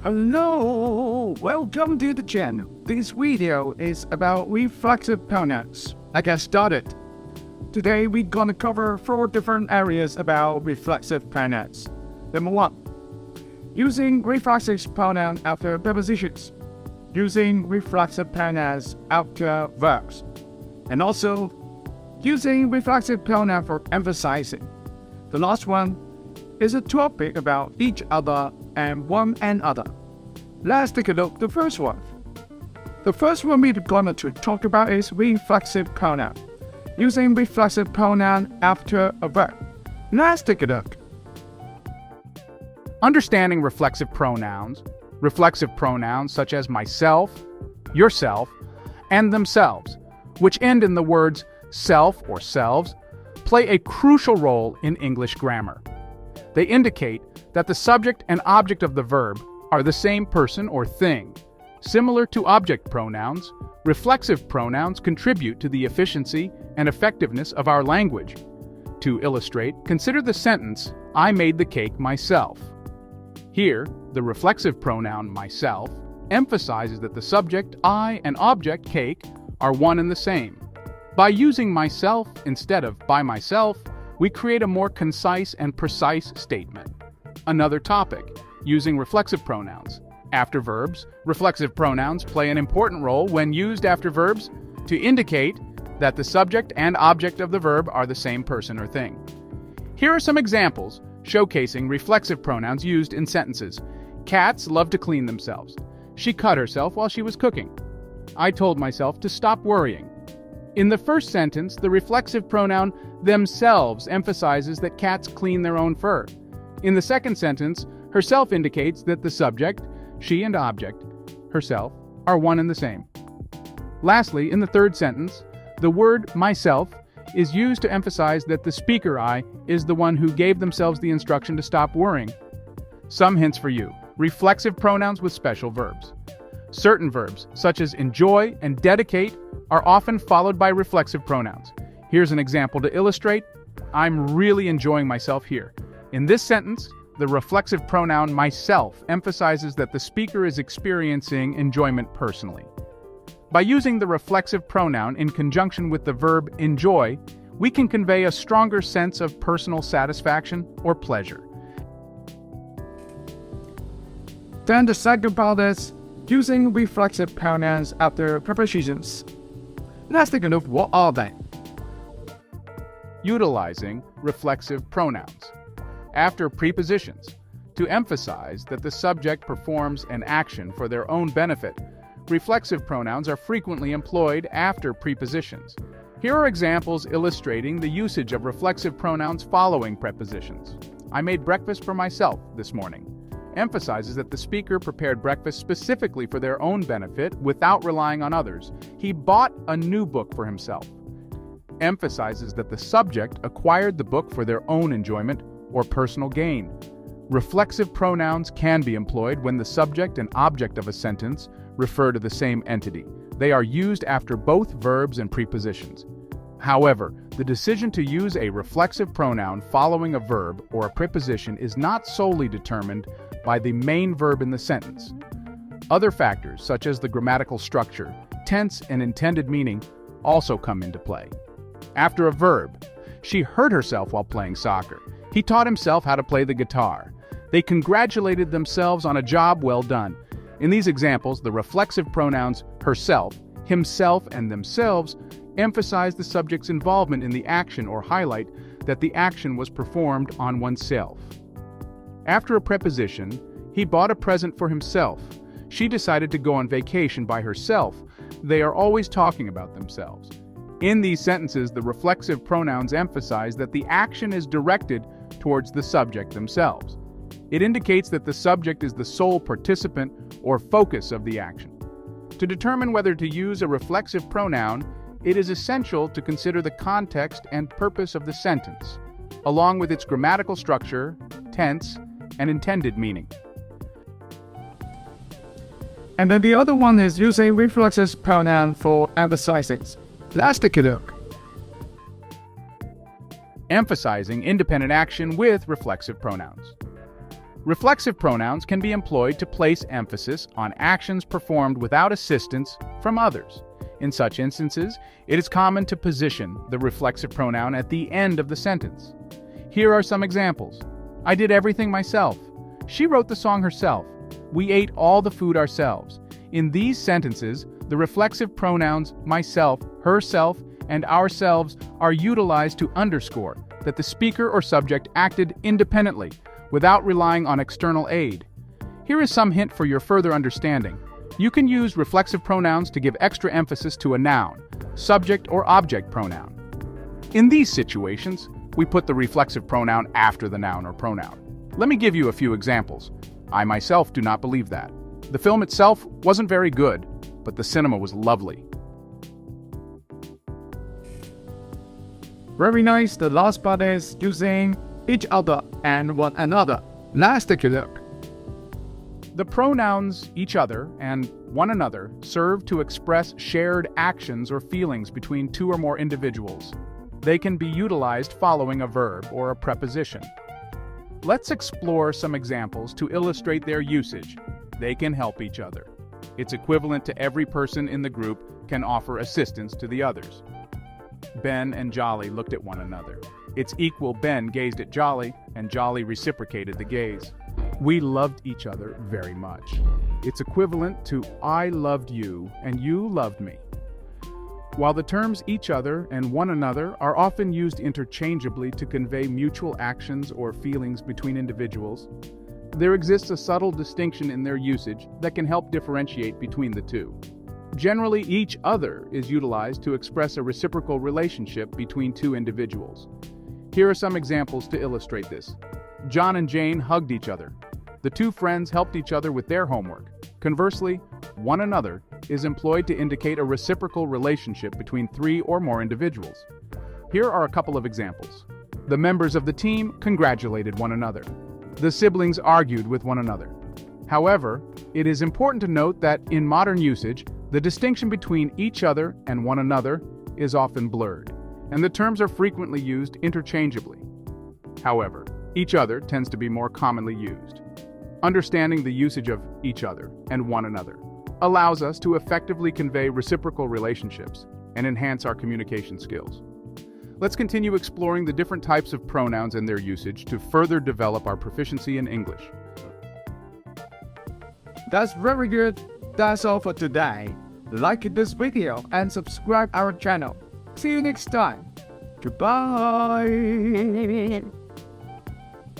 Hello, welcome to the channel. This video is about reflexive pronouns. I get started. Today we're gonna cover 4 different areas about reflexive pronouns. Number 1, using reflexive pronoun after prepositions. Using reflexive pronouns after verbs. And also, using reflexive pronoun for emphasizing. The last one is a topic about each other and one another. Let's take a look at the first one. The first one we're going to talk about is reflexive pronoun. Using reflexive pronoun after a verb. Let's take a look. Understanding reflexive pronouns such as myself, yourself, and themselves, which end in the words self or selves, play a crucial role in English grammar. They indicate that the subject and object of the verb are the same person or thing. Similar to object pronouns, reflexive pronouns contribute to the efficiency and effectiveness of our language. To illustrate, consider the sentence, "I made the cake myself." Here, the reflexive pronoun myself emphasizes that the subject I and object cake are one and the same. By using myself instead of by myself, we create a more concise and precise statement. Another topic, using reflexive pronouns. After verbs, reflexive pronouns play an important role when used after verbs to indicate that the subject and object of the verb are the same person or thing. Here are some examples showcasing reflexive pronouns used in sentences. Cats love to clean themselves. She cut herself while she was cooking. I told myself to stop worrying. In the first sentence, the reflexive pronoun themselves emphasizes that cats clean their own fur. In the second sentence, herself indicates that the subject, she and object, herself, are one and the same. Lastly, in the third sentence, the word myself is used to emphasize that the speaker I is the one who gave themselves the instruction to stop worrying. Some hints for you. Reflexive pronouns with special verbs. Certain verbs, such as enjoy and dedicate, are often followed by reflexive pronouns. Here's an example to illustrate. I'm really enjoying myself here. In this sentence, the reflexive pronoun myself emphasizes that the speaker is experiencing enjoyment personally. By using the reflexive pronoun in conjunction with the verb enjoy, we can convey a stronger sense of personal satisfaction or pleasure. Then the second part is using reflexive pronouns after prepositions. Let's take a look. What are they? Utilizing reflexive pronouns after prepositions to emphasize that the subject performs an action for their own benefit. Reflexive pronouns are frequently employed after prepositions. Here are examples illustrating the usage of reflexive pronouns following prepositions. I made breakfast for myself this morning. Emphasizes that the speaker prepared breakfast specifically for their own benefit without relying on others. He bought a new book for himself. Emphasizes that the subject acquired the book for their own enjoyment or personal gain. Reflexive pronouns can be employed when the subject and object of a sentence refer to the same entity. They are used after both verbs and prepositions. However, the decision to use a reflexive pronoun following a verb or a preposition is not solely determined by the main verb in the sentence. Other factors, such as the grammatical structure, tense, and intended meaning, also come into play. After a verb, she hurt herself while playing soccer. He taught himself how to play the guitar. They congratulated themselves on a job well done. In these examples, the reflexive pronouns herself, himself, and themselves emphasize the subject's involvement in the action or highlight that the action was performed on oneself. After a preposition, he bought a present for himself. She decided to go on vacation by herself. They are always talking about themselves. In these sentences, the reflexive pronouns emphasize that the action is directed towards the subject themselves. It indicates that the subject is the sole participant or focus of the action. To determine whether to use a reflexive pronoun, it is essential to consider the context and purpose of the sentence, along with its grammatical structure, tense, and intended meaning. And then the other one is using reflexive pronoun for emphasizing. Let's take a look. Emphasizing independent action with reflexive pronouns. Reflexive pronouns can be employed to place emphasis on actions performed without assistance from others. In such instances, it is common to position the reflexive pronoun at the end of the sentence. Here are some examples. I did everything myself. She wrote the song herself. We ate all the food ourselves. In these sentences, the reflexive pronouns myself, herself, and ourselves are utilized to underscore that the speaker or subject acted independently, without relying on external aid. Here is some hint for your further understanding. You can use reflexive pronouns to give extra emphasis to a noun, subject or object pronoun. In these situations, we put the reflexive pronoun after the noun or pronoun. Let me give you a few examples. I myself do not believe that. The film itself wasn't very good, but the cinema was lovely. Very nice. The last part is using each other and one another. Let's take a look. The pronouns each other and one another serve to express shared actions or feelings between two or more individuals. They can be utilized following a verb or a preposition. Let's explore some examples to illustrate their usage. They can help each other. It's equivalent to every person in the group can offer assistance to the others. Ben and Jolly looked at one another. It's equal Ben gazed at Jolly, and Jolly reciprocated the gaze. We loved each other very much. It's equivalent to I loved you and you loved me. While the terms each other and one another are often used interchangeably to convey mutual actions or feelings between individuals, there exists a subtle distinction in their usage that can help differentiate between the two. Generally, each other is utilized to express a reciprocal relationship between two individuals. Here are some examples to illustrate this. John and Jane hugged each other. The two friends helped each other with their homework. Conversely, one another is employed to indicate a reciprocal relationship between three or more individuals. Here are a couple of examples. The members of the team congratulated one another. The siblings argued with one another. However, it is important to note that in modern usage, the distinction between each other and one another is often blurred, and the terms are frequently used interchangeably. However, each other tends to be more commonly used. Understanding the usage of each other and one another allows us to effectively convey reciprocal relationships and enhance our communication skills. Let's continue exploring the different types of pronouns and their usage to further develop our proficiency in English. That's very good. That's all for today. Like this video and subscribe our channel. See you next time. Goodbye.